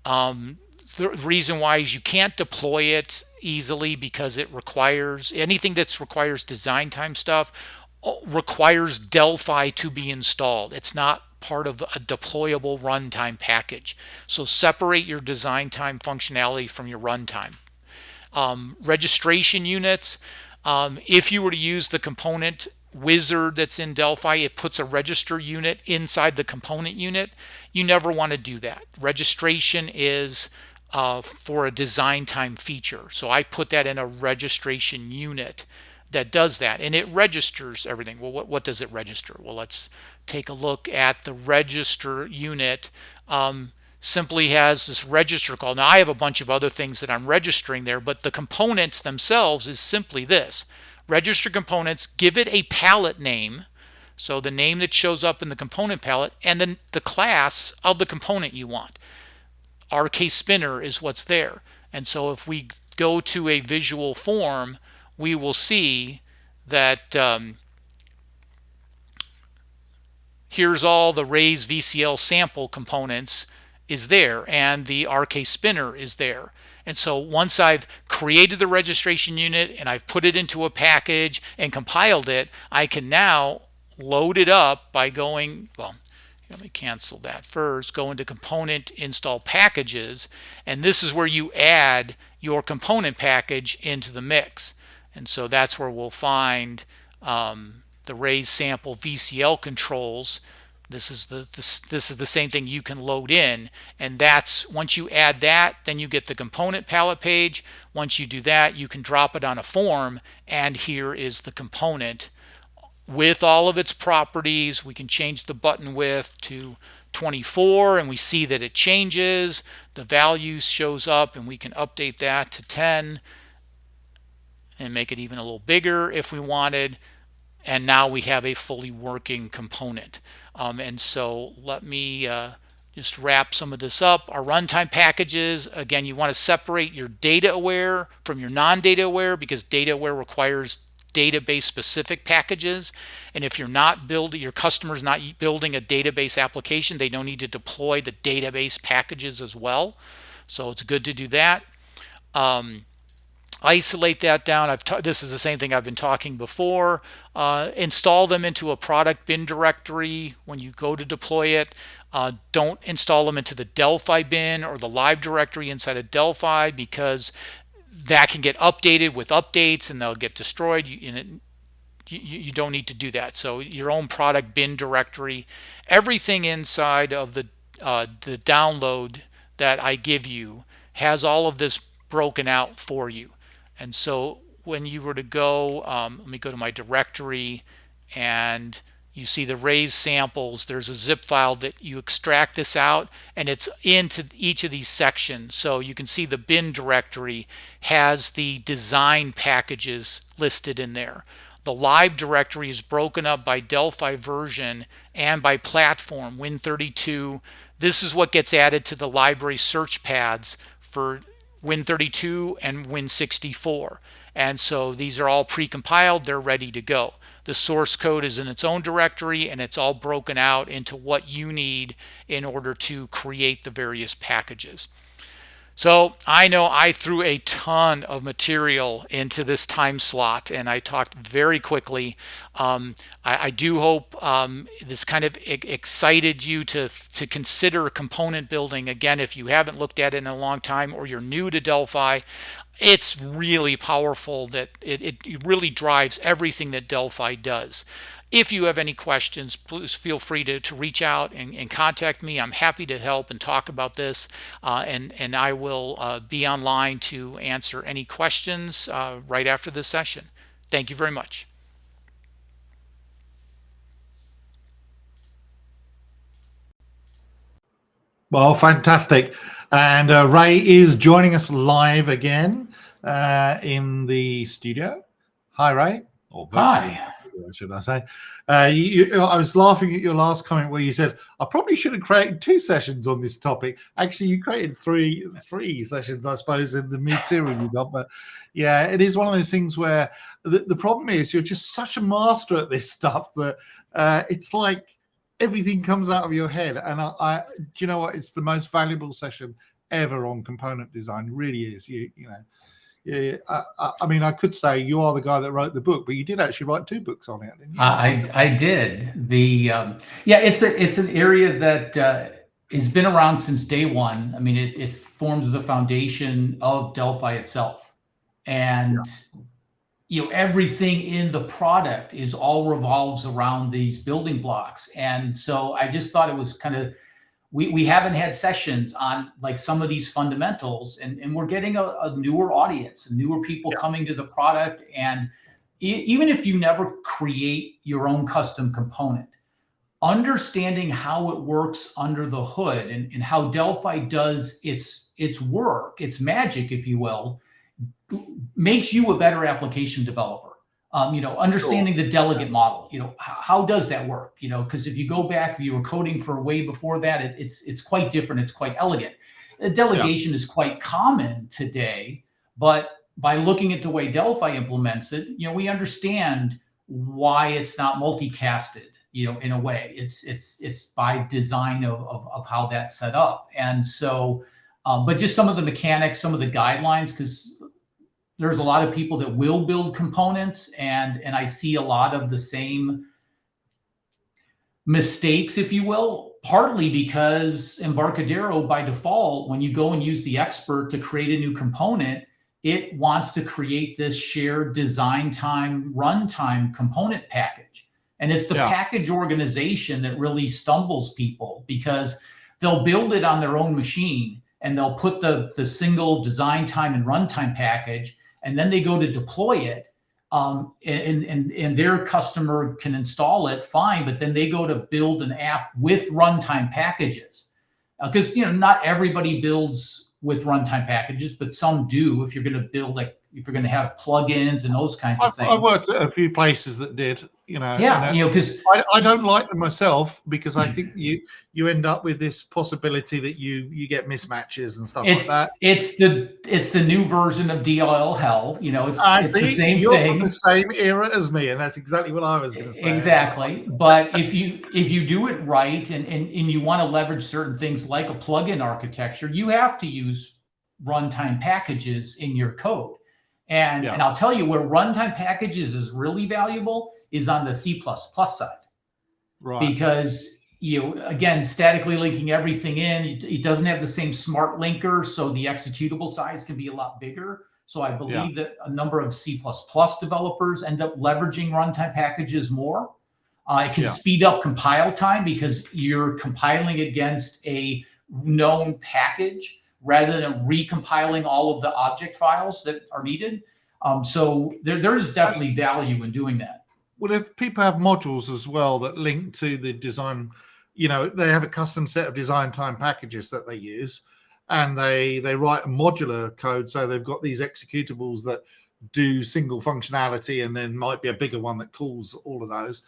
The reason why is you can't deploy it easily because it requires anything that requires design time stuff requires Delphi to be installed. It's not part of a deployable runtime package. So separate your design time functionality from your runtime. Registration units, if you were to use the component wizard that's in Delphi, it puts a register unit inside the component unit. You never want to do that. Registration is for a design time feature. So I put that in a registration unit that does that, and it registers everything. Well, what does it register? Well, let's take a look at the register unit. Simply has this register call. Now I have a bunch of other things that I'm registering there, but the components themselves is simply this. Register components, give it a palette name, so the name that shows up in the component palette, and then the class of the component you want. RK spinner is what's there. And so if we go to a visual form, we will see that here's all the Raize VCL sample components is there, and the RK spinner is there. And so once I've created the registration unit and I've put it into a package and compiled it, I can now load it up by going, well, let me cancel that first, go into component install packages, and this is where you add your component package into the mix. And so that's where we'll find the Raize sample VCL controls. This is the same thing you can load in, and that's once you add that, then you get the component palette page. Once you do that, you can drop it on a form, and here is the component with all of its properties. We can change the button width to 24, and we see that it changes. The value shows up, and we can update that to 10 and make it even a little bigger if we wanted. And now we have a fully working component. And so let me just wrap some of this up. Our runtime packages, again, you want to separate your data aware from your non-data aware, because data aware requires database specific packages. And if you're not building, your customer's not building a database application, they don't need to deploy the database packages as well. So it's good to do that. Isolate that down. This is the same thing I've been talking before. Install them into a product bin directory when you go to deploy it. Don't install them into the Delphi bin or the live directory inside of Delphi, because that can get updated with updates and they'll get destroyed. You don't need to do that. So your own product bin directory, everything inside of the download that I give you has all of this broken out for you. And so when you were to go, let me go to my directory, and you see the Raize samples. There's a zip file that you extract this out, and it's into each of these sections. So you can see the bin directory has the design packages listed in there. The live directory is broken up by Delphi version and by platform, Win32. This is what gets added to the library search pads for Win32 and Win64. And so these are all pre-compiled, they're ready to go. The source code is in its own directory, and it's all broken out into what you need in order to create the various packages. So I know I threw a ton of material into this time slot, and I talked very quickly. I do hope this kind of excited you to consider component building. Again, if you haven't looked at it in a long time, or you're new to Delphi, it's really powerful. That it really drives everything that Delphi does. If you have any questions, please feel free to reach out and contact me. I'm happy to help and talk about this, and I will be online to answer any questions right after this session. Thank you very much. Well, fantastic. And Ray is joining us live again in the studio. Hi, Ray. Or virtually. Hi. Should I say? I was laughing at your last comment where you said, I probably should have created 2 sessions on this topic. Actually, you created three sessions, I suppose, in the material you got. But yeah, it is one of those things where the problem is you're just such a master at this stuff that it's like everything comes out of your head. And do you know what? It's the most valuable session ever on component design. It really is. You know. Yeah, I mean, I could say you are the guy that wrote the book, but you did actually write 2 books on it, didn't you? I did. It's an area that has been around since day one. I mean, it forms the foundation of Delphi itself, and everything in the product is all revolves around these building blocks. And so I just thought it was kind of. We haven't had sessions on like some of these fundamentals, and we're getting a newer audience, newer people coming to the product. And even if you never create your own custom component, understanding how it works under the hood and how Delphi does its work, its magic, if you will, makes you a better application developer. Understanding the delegate model, how does that work? Because if you go back, if you were coding for way before that, it's quite different. It's quite elegant. The delegation is quite common today, but by looking at the way Delphi implements it, we understand why it's not multicasted, in a way. It's by design of how that's set up. And so, but just some of the mechanics, some of the guidelines, because there's a lot of people that will build components, and I see a lot of the same mistakes, if you will, partly because Embarcadero, by default, when you go and use the expert to create a new component, it wants to create this shared design time, runtime component package. And it's the package organization that really stumbles people, because they'll build it on their own machine and they'll put the single design time and runtime package, and then they go to deploy it, and their customer can install it fine, but then they go to build an app with runtime packages. Because not everybody builds with runtime packages, but some do. If you're going to build like if you're going to have plugins and those kinds of things. I've worked at a few places that did, Yeah, because I don't like them myself, because I think you end up with this possibility that you get mismatches and stuff like that. It's the new version of DLL hell. It's the same you're thing. From the same era as me, and that's exactly what I was going to say. Exactly. But if you do it right, and you want to leverage certain things like a plugin architecture, you have to use runtime packages in your code. And I'll tell you where runtime packages is really valuable is on the C++ side. Right. Because again, statically linking everything in, it doesn't have the same smart linker, so the executable size can be a lot bigger. So I believe that a number of C++ developers end up leveraging runtime packages more. It can speed up compile time because you're compiling against a known package rather than recompiling all of the object files that are needed. So there's definitely value in doing that. Well, if people have modules as well that link to the design, they have a custom set of design time packages that they use, and they write a modular code. So they've got these executables that do single functionality, and then might be a bigger one that calls all of those.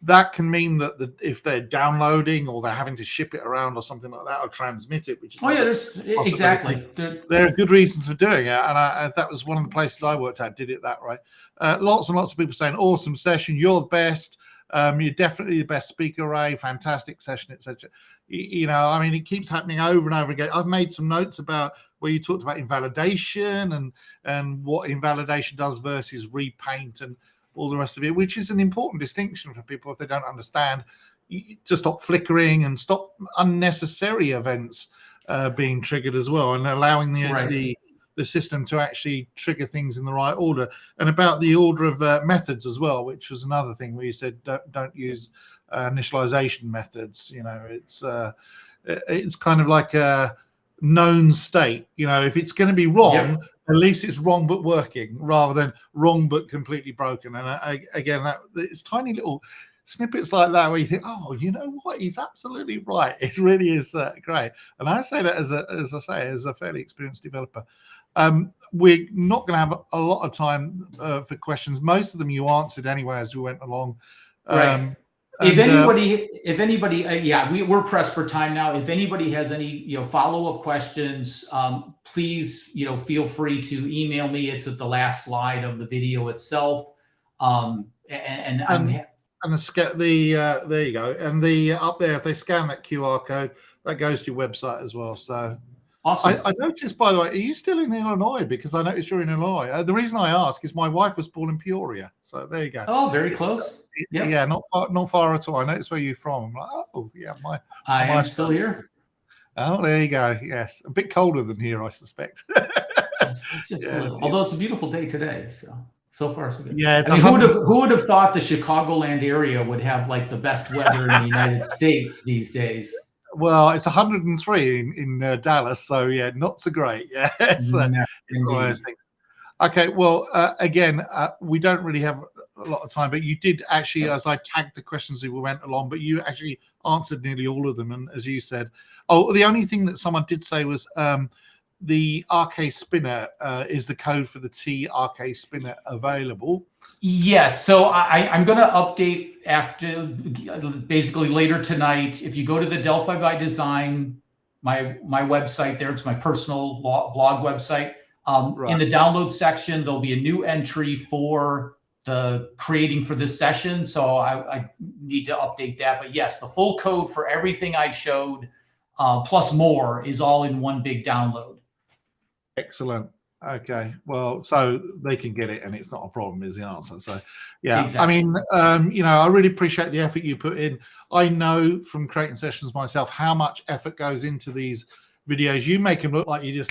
That can mean that if they're downloading or they're having to ship it around or something like that, or transmit it, which is exactly. There are good reasons for doing it, and that was one of the places I worked at did it that way. Lots and lots of people saying, "Awesome session, you're the best. You're definitely the best speaker, Ray. Fantastic session, etc." It keeps happening over and over again. I've made some notes about where you talked about invalidation and what invalidation does versus repaint and all the rest of it, which is an important distinction for people if they don't understand, to stop flickering and stop unnecessary events being triggered as well, and allowing the system to actually trigger things in the right order. And about the order of methods as well, which was another thing where you said don't use initialization methods. It's kind of like a known state. If it's going to be wrong, at least it's wrong but working, rather than wrong but completely broken. And again, it's tiny little snippets like that where you think, oh, you know what, he's absolutely right. It really is great. And I say that as a fairly experienced developer. We're not going to have a lot of time for questions. Most of them you answered anyway as we went along. Right. If anybody, we're pressed for time now. If anybody has any, follow-up questions, please, feel free to email me. It's at the last slide of the video itself. There you go. And up there, if they scan that QR code, that goes to your website as well. So awesome. I noticed, by the way, are you still in Illinois? Because I noticed you're in Illinois. The reason I ask is my wife was born in Peoria. So there you go. Oh, very close. Yeah, not far at all. I noticed where you're from. I'm like, oh, yeah, I am still here. Oh, there you go. Yes, a bit colder than here, I suspect. just a little. Although it's a beautiful day today, so far so good. Yeah, who would have thought the Chicagoland area would have like the best weather in the United States these days? Well, it's 103 in Dallas, so yeah, not so great. Yeah, it's one of those things. Okay, well, again, we don't really have a lot of time, but you did actually, as I tagged the questions as we went along, but you actually answered nearly all of them. And as you said, the only thing that someone did say was the RK spinner, is the code for the T RK spinner available? Yes. So I'm going to update after, basically later tonight. If you go to the Delphi by Design, my website there, it's my personal blog website. In the download section, there'll be a new entry for the creating for this session. So I need to update that. But yes, the full code for everything I showed, plus more, is all in one big download. Excellent. Okay. Well, so they can get it and it's not a problem is the answer. So yeah, exactly. I mean, I really appreciate the effort you put in. I know from creating sessions myself how much effort goes into these videos. You make them look like you just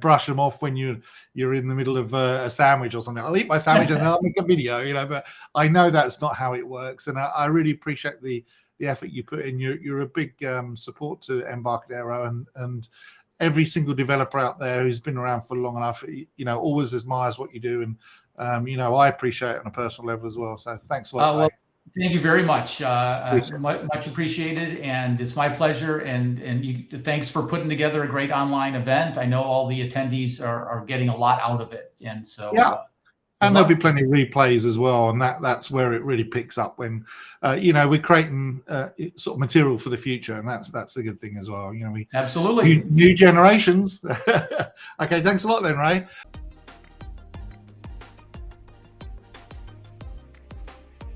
brush them off when you're in the middle of a sandwich or something. I'll eat my sandwich and then I'll make a video, but I know that's not how it works. And I really appreciate the effort you put in. You're a big support to Embarcadero, and every single developer out there who's been around for long enough, always admires what you do. And, I appreciate it on a personal level as well. So thanks a lot. Thank you very much. Appreciate it. Much appreciated, and it's my pleasure. And thanks for putting together a great online event. I know all the attendees are getting a lot out of it, and so Yeah. And good there'll be luck. plenty of replays as well, and that's where it really picks up when, we're creating sort of material for the future, and that's a good thing as well. We Absolutely. new generations. Okay, thanks a lot then, Ray.